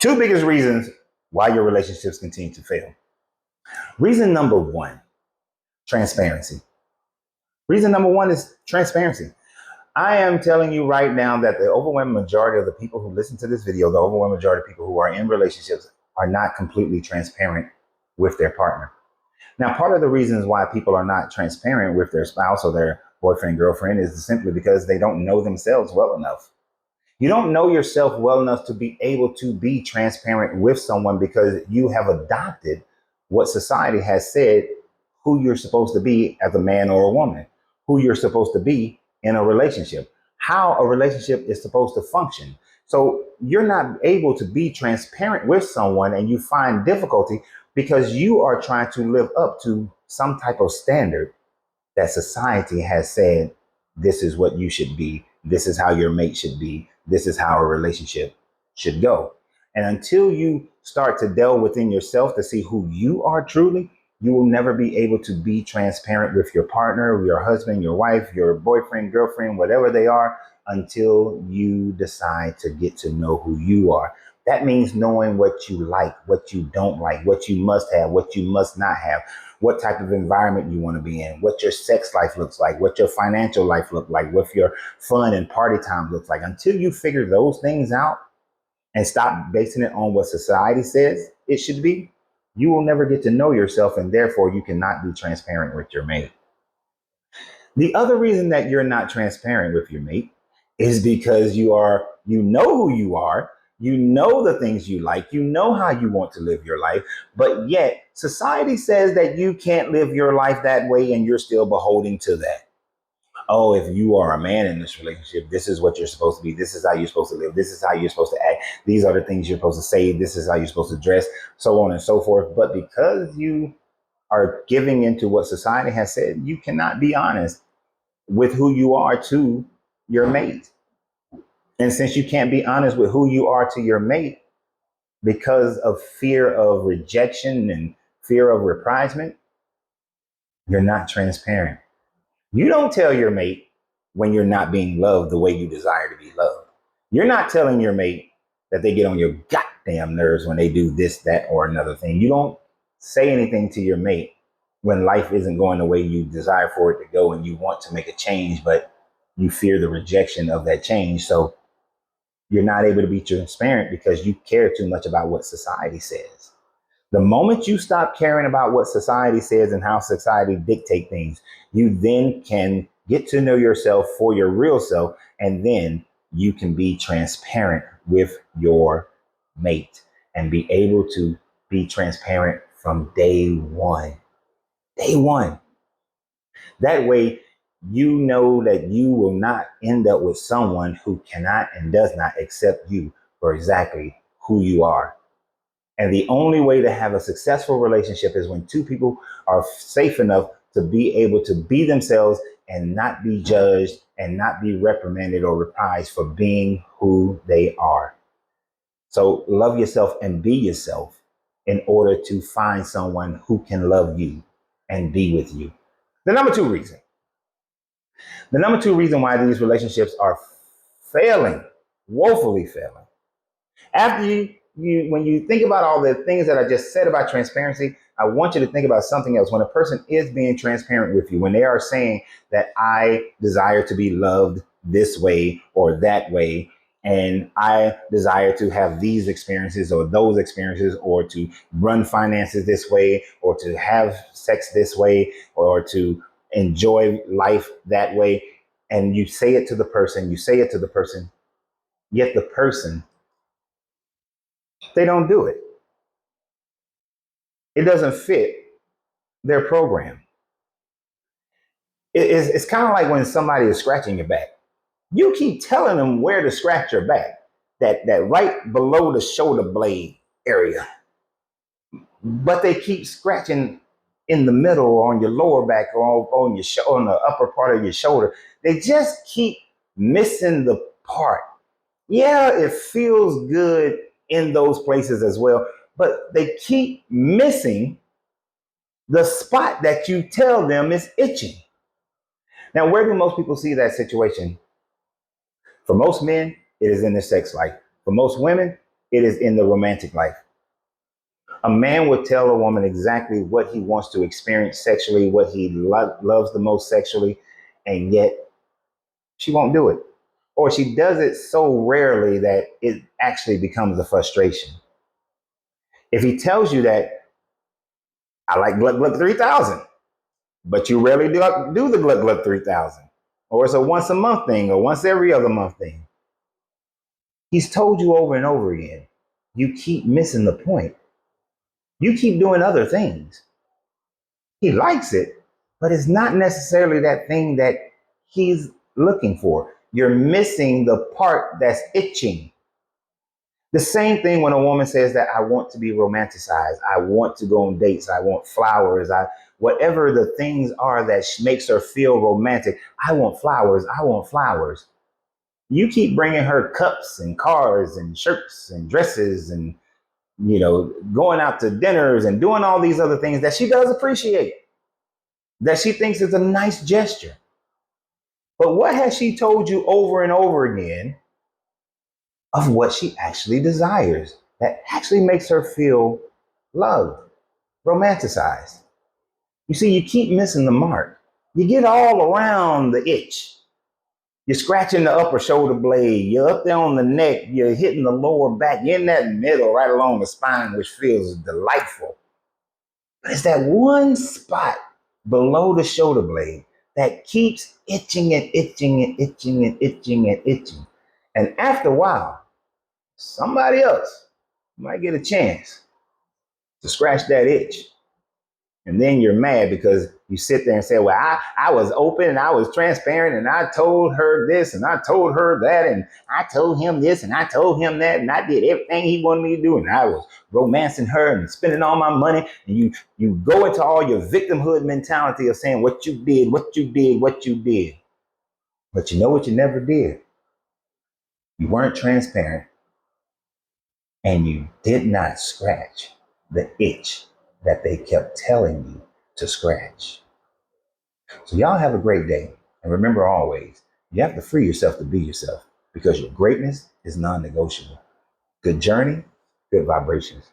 Two biggest reasons why your relationships continue to fail. Reason number one, transparency. Reason number one is transparency. I am telling you right now that the overwhelming majority of the people who listen to this video, the overwhelming majority of people who are in relationships are not completely transparent with their partner. Now, part of the reasons why people are not transparent with their spouse or their boyfriend, girlfriend is simply because they don't know themselves well enough. You don't know yourself well enough to be able to be transparent with someone because you have adopted what society has said who you're supposed to be as a man or a woman, who you're supposed to be in a relationship, how a relationship is supposed to function. So you're not able to be transparent with someone and you find difficulty because you are trying to live up to some type of standard that society has said this is what you should be, this is how your mate should be, this is how a relationship should go. And until you start to delve within yourself to see who you are truly, you will never be able to be transparent with your partner, your husband, your wife, your boyfriend, girlfriend, whatever they are, until you decide to get to know who you are. That means knowing what you like, what you don't like, what you must have, what you must not have, what type of environment you want to be in, what your sex life looks like, what your financial life looks like, what your fun and party time looks like. Until you figure those things out and stop basing it on what society says it should be, you will never get to know yourself, and therefore you cannot be transparent with your mate. The other reason that you're not transparent with your mate is because you know who you are, you know the things you like, you know how you want to live your life, but yet society says that you can't live your life that way and you're still beholden to that. Oh, if you are a man in this relationship, this is what you're supposed to be. This is how you're supposed to live. This is how you're supposed to act. These are the things you're supposed to say. This is how you're supposed to dress, so on and so forth. But because you are giving into what society has said, you cannot be honest with who you are to your mate. And since you can't be honest with who you are to your mate because of fear of rejection and fear of reprisement, you're not transparent. You don't tell your mate when you're not being loved the way you desire to be loved. You're not telling your mate that they get on your goddamn nerves when they do this, that, or another thing. You don't say anything to your mate when life isn't going the way you desire for it to go and you want to make a change, but you fear the rejection of that change. So you're not able to be transparent because you care too much about what society says. The moment you stop caring about what society says and how society dictate things, you then can get to know yourself for your real self, and then you can be transparent with your mate and be able to be transparent from day one. Day one. That way, you know that you will not end up with someone who cannot and does not accept you for exactly who you are. And the only way to have a successful relationship is when two people are safe enough to be able to be themselves and not be judged and not be reprimanded or reprised for being who they are. So love yourself and be yourself in order to find someone who can love you and be with you. The number two reason. The number two reason why these relationships are failing, woefully failing. After when you think about all the things that I just said about transparency, I want you to think about something else. When a person is being transparent with you, when they are saying that I desire to be loved this way or that way, and I desire to have these experiences or those experiences, or to run finances this way, or to have sex this way, or to enjoy life that way. And you say it to the person, yet the person, they don't do it. It doesn't fit their program. It's kind of like when somebody is scratching your back. You keep telling them where to scratch your back, that right below the shoulder blade area, but they keep scratching in the middle or on your lower back or on your on the upper part of your shoulder. They just keep missing the part. Yeah, it feels good in those places as well, but they keep missing the spot that you tell them is itching. Now, where do most people see that situation? For most men, it is in their sex life. For most women, it is in the romantic life. A man will tell a woman exactly what he wants to experience sexually, what he loves the most sexually, and yet she won't do it. Or she does it so rarely that it actually becomes a frustration. If he tells you that I like Gluck Gluck 3000, but you rarely do the Gluck Gluck 3000, or it's a once a month thing or once every other month thing, he's told you over and over again, you keep missing the point. You keep doing other things. He likes it, but it's not necessarily that thing that he's looking for. You're missing the part that's itching. The same thing when a woman says that I want to be romanticized, I want to go on dates, I want flowers, whatever the things are that makes her feel romantic. I want flowers, I want flowers. You keep bringing her cups and cars and shirts and dresses and going out to dinners and doing all these other things that she does appreciate, that she thinks is a nice gesture. But what has she told you over and over again of what she actually desires that actually makes her feel loved, romanticized? You see, you keep missing the mark. You get all around the itch. You're scratching the upper shoulder blade. You're up there on the neck. You're hitting the lower back. You're in that middle, right along the spine, which feels delightful. But it's that one spot below the shoulder blade that keeps itching and itching and itching and itching and itching. And after a while, somebody else might get a chance to scratch that itch. And then you're mad because you sit there and say, well, I was open and I was transparent and I told her this and I told her that and I told him this and I told him that and I did everything he wanted me to do and I was romancing her and spending all my money. And you go into all your victimhood mentality of saying what you did, what you did, what you did. But you know what you never did? You weren't transparent and you did not scratch the itch that they kept telling you to scratch. So y'all have a great day. And remember always, you have to free yourself to be yourself because your greatness is non-negotiable. Good journey, good vibrations.